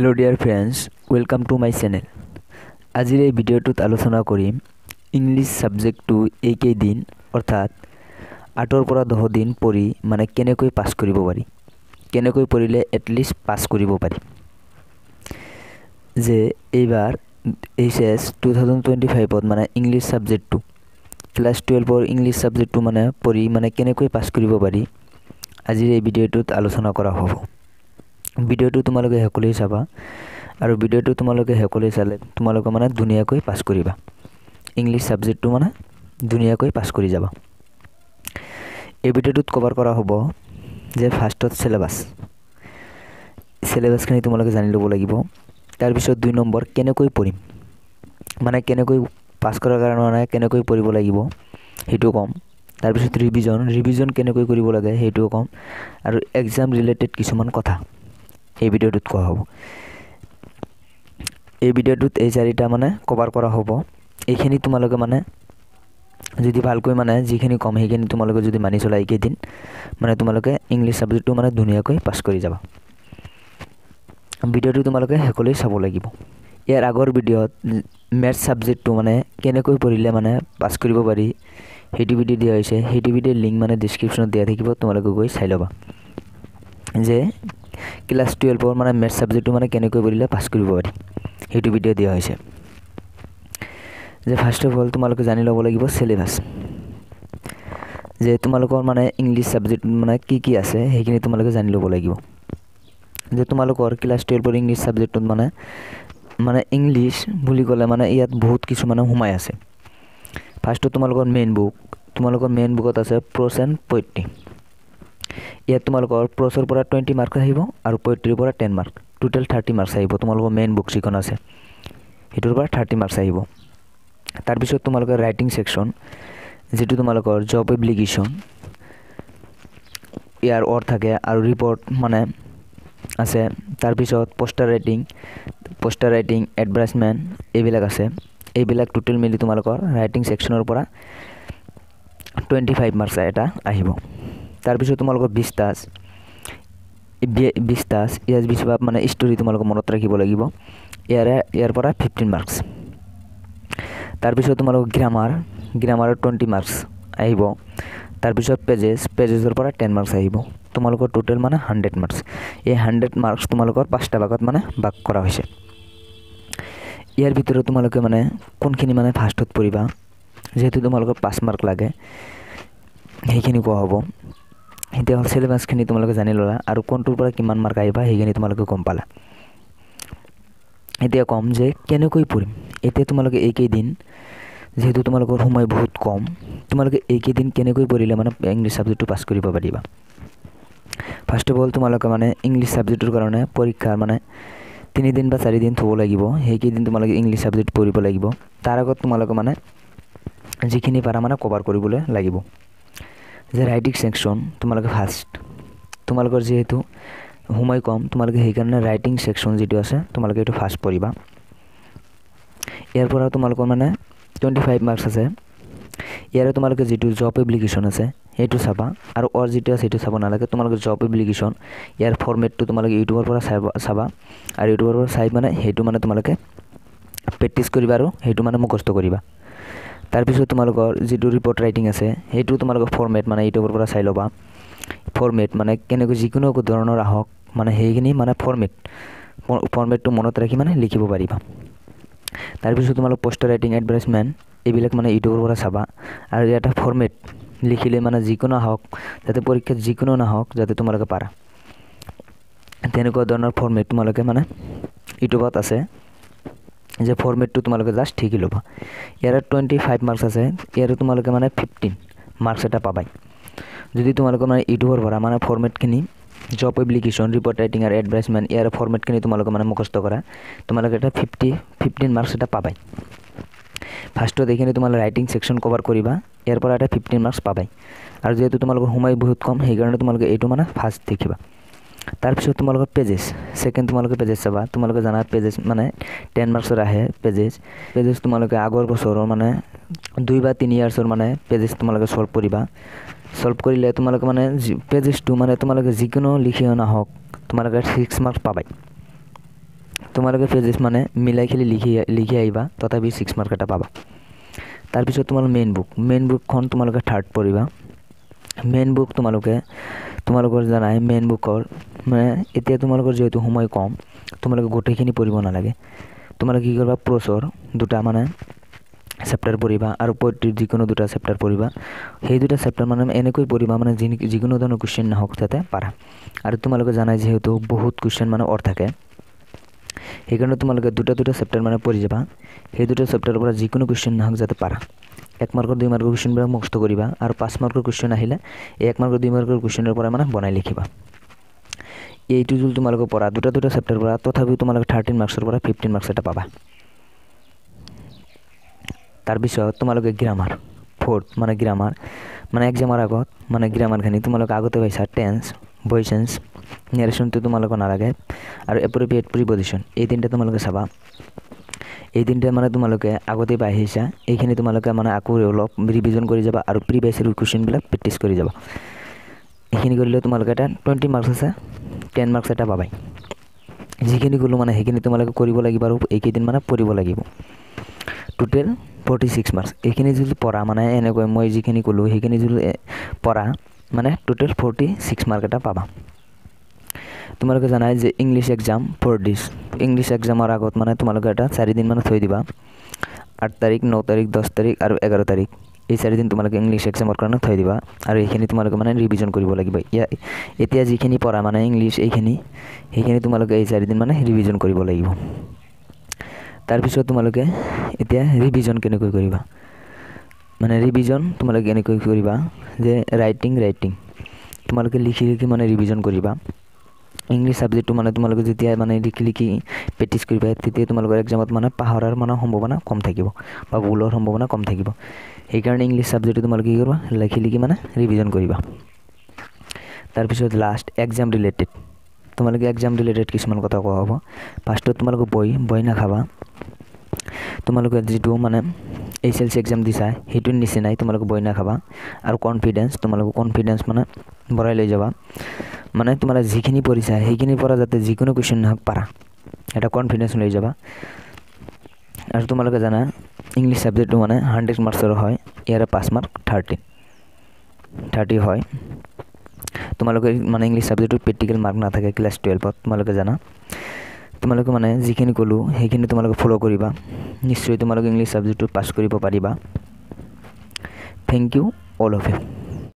Hello dear friends, welcome to my channel. আজিৰ এই ভিডিঅ'টোত আলোচনা কৰিম ইংলিছ সাবজেক্টটো একেই দিন অৰ্থাৎ 8 পৰা 10 দিন পঢ়ি মানে কেনেকৈ পাস কৰিব পাৰি কেনেকৈ পঢ়িলে এটলিষ্ট পাস কৰিব পাৰি যে এইবাৰ এইচএস 2025 ত মানে ইংলিছ সাবজেক্টটো ক্লাস 12 ৰ ইংলিছ সাবজেক্টটো মানে পঢ়ি মানে কেনেকৈ পাস কৰিব পাৰি আজিৰ এই ভিডিঅ'টোত আলোচনা কৰা হ'ব ভিডিঅ'টো তোমালোকে হেকলৈ চাবা আৰু ভিডিঅ'টো তোমালোকে হেকলৈ চালে তোমালোকে মানে ধুনীয়াকৈ পাস কৰিবা ইংলিছ সাবজেক্টটো মানে ধুনীয়াকৈ পাস কৰি যাবা এই ভিডিঅ'টোত কভাৰ কৰা হ'ব যে ফাৰ্ষ্টত সিলেবাসখিনি তোমালোকে জানি ল'ব লাগিব তাৰ পিছত 2 নম্বৰ কেনেকৈ পঢ়িম মানে কেনেকৈ পাস কৰাৰ কাৰণে মানে কেনেকৈ পঢ়িব লাগিব হেতু কম তাৰ পিছত ৰিভিজন কেনেকৈ কৰিব লাগে হেতু কম আৰু এক্সাম ৰিলেটেড কিছুমান কথা এই ভিডিঅ'টোত কোৱা হ'ব এই ভিডিঅ'টোত এই চাৰিটা মানে কভাৰ কৰা হ'ব এইখিনি তোমালোকে মানে যদি ভালকৈ মানে যিখিনি কম হেখিনি তোমালোকে যদি মানি চলা এইকেদিন মানে তোমালোকে ইংলিছ সাবজেক্টটো মানে ধুনীয়াকৈ পাস কৰি যাবা ভিডিঅ'টো তোমালোকে হেকলৈ চাব লাগিব ইয়াৰ আগৰ ভিডিঅ'ত ম্যাথ সাবজেক্টটো মানে কেনেকৈ পঢ়িলে মানে পাস কৰিব পাৰি হেতু ভিডিঅ' দিয়া হৈছে হেতু ভিডিঅ'ৰ লিংক মানে ডেসক্ৰিপচনত দিয়া থাকিব তোমালোকে গৈ চাই ল'বা যে ক্লাস 12 ৰ মানে ম্যাথ সাবজেক্টটো মানে কেনেকৈ পঢ়িলে পাস কৰিব পাৰি হেতু ভিডিঅ' দিয়া হৈছে যে ফাৰ্স্ট অফ অল তোমালোকে জানি ল'ব লাগিব সিলেবাস যে তোমালোকৰ মানে ইংলিছ সাবজেক্ট মানে কি আছে হেখিনি তোমালোকে জানি ল'ব লাগিব যে তোমালোকৰ ক্লাস 12 ৰ ইংলিছ সাবজেক্টত মানে ইংলিছ বুলি ক'লে মানে ইয়াত বহুত কিছু মানে হুমাই আছে ফাৰ্স্ট তোমালোকৰ মেইন বুকত আছে প্ৰছ এণ্ড পোয়েট্ৰি ইয়াত তোমালোকৰ প্ৰছৰ পৰা 20 মাৰ্ক আহিব আৰু পোয়েট্ৰিৰ পৰা 10 মাৰ্ক টোটাল 30 মাৰ্ক আহিব তোমালোকৰ মেইন বুক যিখন আছে হেতুৰ পৰা 30 মাৰ্ক আহিব তাৰ পিছত তোমালোকৰ ৰাইটিং সেকশন যেটো তোমালোকৰ জব এপ্লিকেশন ইয়াৰ অৰ থাকে আৰু ৰিপোৰ্ট মানে আছে তাৰ পিছত পোস্টাৰ ৰাইটিং এডভাৰ্টাইজমেন্ট এইবিলাক আছে এইবিলাক টোটাল মিলি তোমালোকৰ ৰাইটিং সেকশনৰ পৰা 25 মাৰ্কস এটা আহিব তাৰ পিছত তোমালোকৰ 20 টাস ইয়াৰ বিছবাব মানে স্টোৰী তোমালোকৰ মনত ৰাখিব লাগিব ইয়াৰ পৰা 15 মাৰ্কস তাৰ পিছত তোমালোকৰ গ্ৰামাৰৰ 20 মাৰ্কস আহিব তাৰ পিছত পেজেছৰ পৰা 10 মাৰ্কস আহিব তোমালোকৰ টোটাল মানে 100 মাৰ্কস এই 100 মাৰ্কস তোমালোকৰ পাঁচটা ভাগত মানে ভাগ কৰা হৈছে ইয়াৰ ভিতৰত তোমালোকে মানে কোনখিনি মানে ফাৰ্ষ্টত পঢ়িবা যেহেতু তোমালোকৰ 5 মাৰ্ক লাগে হেখিনি কোৱা হ'ব এতিয়া সিলেবাসখিনি তোমালোকে জানি ল'লা আৰু কোনটোৰ পৰা কিমান মাৰ্ক আহিবা হেখিনি তোমালোকে গম পালা এতিয়া কম যে কেনেকৈ পঢ়িম এতিয়া তোমালোকে এইকেদিন যেহেতু তোমালোকৰ সময় বহুত কম তোমালোকে এইকেদিন কেনেকৈ পঢ়িলে মানে ইংলিছ সাবজেক্টটো পাস কৰিব পাৰিবা ফাৰ্স্ট অফ অল তোমালোকে মানে ইংলিছ সাবজেক্টৰ কাৰণে পৰীক্ষাৰ মানে 3 দিন বা 4 দিন থব লাগিব হেকেদিন তোমালোকে ইংলিছ সাবজেক্ট পঢ়িব লাগিব তাৰ আগত তোমালোকে মানে যিখিনি পাৰা মানে কভাৰ কৰিবলৈ লাগিব যে ৰাইটিং সেকশন তোমালোকে ফাৰ্স্ট তোমালোকৰ যেহেতু সময় কম তোমালোকে সেই কাৰণে ৰাইটিং সেকশন যেটো আছে তোমালোকে এটো ফাৰ্স্ট পঢ়িবা ইয়াৰ পৰা তোমালোকৰ মানে 25 মাৰ্কস আছে ইয়াৰে তোমালোকে যেটো জব এপ্লিকেশন আছে হেতু চাবা আৰু অৰ যেটো আছে হেতু চাব নালাগে তোমালোকে জব এপ্লিকেশন ইয়াৰ ফৰমেটটো তোমালোকে ইউটিউবৰ পৰা চাবা আৰু ইউটিউবৰ পৰা চাই মানে হেতু মানে তোমালোকে প্ৰেক্টিস কৰিবা আৰু হেতু মানে মুখস্থ কৰিবা তাৰ পিছত তোমালোকৰ যেটো ৰিপোৰ্ট ৰাইটিং আছে হেতু তোমালোকৰ ফৰমেট মানে ইউটিউবৰ পৰা চাই ল'বা ফৰমেট মানে কেনেকৈ যিকোনো ধৰণৰ আহক মানে হেখিনি মানে ফৰমেটটো মনত ৰাখি মানে লিখিব পাৰিবা তাৰ পিছত তোমালোক পোস্টাৰ ৰাইটিং এডভাৰ্টাইজমেন্ট এইবিলাক মানে ইউটিউবৰ পৰা চাবা আৰু এটা ফৰমেট লিখিলে মানে যিকোনো আহক যাতে পৰীক্ষাত যিকোনো নাহক যাতে তোমালোকে পাৰা তেনেকুৱা ধৰণৰ ফৰমেট তোমালোকে মানে ইউটিউবত আছে যে ফৰমেটটো তোমালোকে জাস্ট ঠিকি ল'বা ইয়াৰ 25 মাৰ্কস আছে ইয়াৰ তোমালোকে মানে 15 মাৰ্কস এটা পাবাই যদি তোমালোকে মানে ইউটিউবৰ পৰা মানে ফৰমেটখিনি জব এপ্লিকেশন ৰিপোৰ্ট ৰাইটিং আৰু এডভাৰ্টাইজমেন্ট ইয়াৰ ফৰমেটখিনি তোমালোকে মানে মুখস্থ কৰা তোমালোকে এটা 15 মাৰ্কস এটা পাবাই ফাৰ্স্টত এইখিনি তোমালোকে ৰাইটিং সেকশন কভাৰ কৰিবা ইয়াৰ পৰা এটা 15 মাৰ্কস পাবাই আৰু যেহেতু তোমালোকৰ সময় বহুত কম সেই কাৰণে তোমালোকে এইটো মানে ফাৰ্স্ট দেখিবা তাৰ পিছত তোমালোকৰ সেকেন্ড তোমালোকে পেজেছ চাবা তোমালোকে জানা পেজেছ মানে 10 মাৰ্কসৰ আহে পেজেছ তোমালোকে আগৰ বছৰৰ মানে 2 বা 3 ইয়াৰ্ছৰ মানে পেজেছ তোমালোকে সলভ কৰিলে তোমালোকে মানে পেজেছটো মানে তোমালোকে যিকোনো লিখি নাহক তোমালোকে 6 মাৰ্কস পাবাই তোমালোকে পেজেছ মানে মিলাই খেলি লিখি আহিবা তথাপি 6 মাৰ্ক এটা পাবা। তাৰপিছত তোমালোকৰ মেইন বুকখন তোমালোকে 3rd পঢ়িবা। মেইন বুক তোমালোকৰ জানাই মেইন বুকৰ মানে এতিয়া তোমালোকৰ যেহেতু সময় কম তোমালোকে গোটেইখিনি পঢ়িব নালাগে। তোমালোকে কি কৰিবা প্ৰচৰ দুটা মানে চেপ্টাৰ পঢ়িবা আৰু পয়েট্ৰিৰ যিকোনো দুটা চেপ্টাৰ পঢ়িবা। সেই দুটা চেপ্টাৰ মানে এনেকৈ পঢ়িবা মানে যিকোনো ধৰণৰ কুৱেশ্যন নহওক যাতে পাৰা। আৰু তোমালোকে জানাই যেহেতু বহুত কুৱেশ্যন মানে থাকে সেইকাৰণে তোমালোকে দুটা চেপ্টাৰ মানে পঢ়ি যাবা। সেই দুটা চেপ্টাৰৰ পৰা যিকোনো কুৱেশ্যন নহওক যাতে পাৰা। 1 মাৰ্কৰ 2 মাৰ্কৰ কুৱেশ্যনবিলাক মুখস্থ কৰিবা আৰু 5 মাৰ্কৰ কুৱেশ্যন আহিলে এই 1 মাৰ্কৰ 2 মাৰ্কৰ কুৱেশ্যনৰ পৰা মানে বনাই লিখিবা। এইটো যদি তোমালোকে পঢ়া দুটা চেপ্টাৰ পৰা তথাপিও তোমালোকে 13 মাৰ্কছৰ পৰা 15 মাৰ্কছ এটা পাবা। তাৰপিছত তোমালোকে গ্ৰামাৰ 4th মানে গ্ৰামাৰ মানে এক্সামৰ আগত মানে গ্ৰামাৰখিনি তোমালোকে আগতে পাইছা টেন্স ভইচ চেঞ্জ নেৰেশ্যনটো তোমালোকে নালাগে আৰু এপ্ৰপ্ৰিয়েট প্ৰিপজিশ্যন এই তিনিটা তোমালোকে চাবা। এই তিনিটা মানে তোমালোকে আগতে পাই আহিছা এইখিনি তোমালোকে মানে আকৌ অলপ ৰিভিজন কৰি যাবা আৰু প্ৰিভিয়াছ কুৱেশ্যনবিলাক প্ৰেক্টিছ কৰি যাবা। এইখিনি কৰিলে তোমালোকে এটা 20 মাৰ্কছ আছে 10 মাৰ্কছ এটা পাবাই। যিখিনি ক'লোঁ মানে সেইখিনি তোমালোকে কৰিব লাগিব আৰু এইকেইদিন মানে পঢ়িব লাগিব। টোটেল 46 মাৰ্কছ এইখিনি যদি পঢ়া মানে এনেকৈ মই যিখিনি ক'লোঁ সেইখিনি যদি পঢ়া মানে টোটেল 46 মাৰ্ক এটা পাবা। তোমালোকে জানাই যে ইংলিছ এক্সাম 4 days ইংলিছ এক্সামৰ আগত মানে তোমালোকে এটা 4 দিন মানে থৈ দিবা। 8 তাৰিখ 9 তাৰিখ 10 তাৰিখ আৰু 11 তাৰিখ এই 4 দিন তোমালোকে ইংলিছ এক্সামৰ কাৰণে থৈ দিবা আৰু এইখিনি তোমালোকে মানে ৰিভিজন কৰিব লাগিব। এতিয়া যিখিনি পঢ়া মানে ইংলিছ সেইখিনি তোমালোকে এই 4 দিন মানে ৰিভিজন কৰিব লাগিব। তাৰপিছত তোমালোকে এতিয়া ৰিভিজন কেনেকৈ কৰিবা মানে ৰিভিজন তোমালোকে কেনেকৈ কৰিবা যে ৰাইটিং তোমালোকে লিখি মানে ৰিভিজন কৰিবা। ইংলিছ সাবজেক্টটো মানে তোমালোকে যেতিয়া মানে লিখি প্ৰেক্টিছ কৰিবা তেতিয়া তোমালোকৰ এক্সামত মানে পাহৰাৰ মানে সম্ভাৱনা কম থাকিব বা ভুলৰ সম্ভাৱনা কম থাকিব। সেইকাৰণে ইংলিছ সাবজেক্টটো তোমালোকে কি কৰিবা লিখি মানে ৰিভিজন কৰিবা। তাৰপিছত লাষ্ট এক্সাম ৰিলেটেড তোমালোকে এক্সাম ৰিলেটেড কিছুমান কথা কোৱা হ'ব। ফাৰ্ষ্টত তোমালোকে বই নাখাবা। তোমালোকে যেটো মানে SLC এক্সাম দিছা সেইটোৰ নিচিনাই তোমালোকে বই নাখাবা আৰু তোমালোকে কনফিডেন্স মানে বঢ়াই লৈ যাবা। মানে তোমালোকে যিখিনি পঢ়িছা সেইখিনিৰ পৰা যাতে যিকোনো কুৱেশ্যন নহওক পাৰা এটা কনফিডেন্স লৈ যাবা। আৰু তোমালোকে জানা ইংলিছ সাবজেক্টটো মানে 100 মাৰ্কছৰ হয় ইয়াৰে 5 মাৰ্ক 30 হয়। তোমালোকে মানে ইংলিছ সাবজেক্টত প্ৰেক্টিকেল মাৰ্ক নাথাকে ক্লাছ 12ত তোমালোকে জানা। তোমালোকে মানে যিখিনি ক'লোঁ সেইখিনি তোমালোকে ফ'ল' কৰিবা নিশ্চয় তোমালোকে ইংলিছ সাবজেক্টটো পাছ কৰিব পাৰিবা। Thank you all of U.